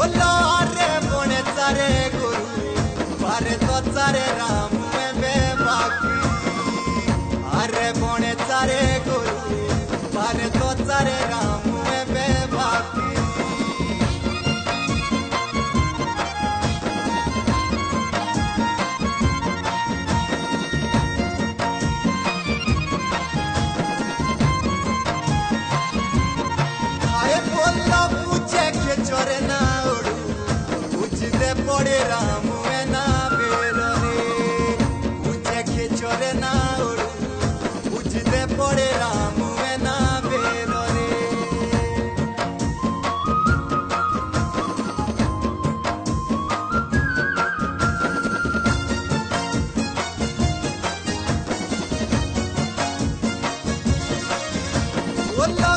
रे बोने सारे गुरु बारे तो सारे राम में बाकी अरे बोने सारे गुरु बारे तो सारे राम में बाकी आए बोला पूछे के चोरे ना उड़ू पूछते पड़े राम में ना बेरो रे पूछे के चोरे ना उड़ू पूछते पड़े राम में ना बेरो रे बोला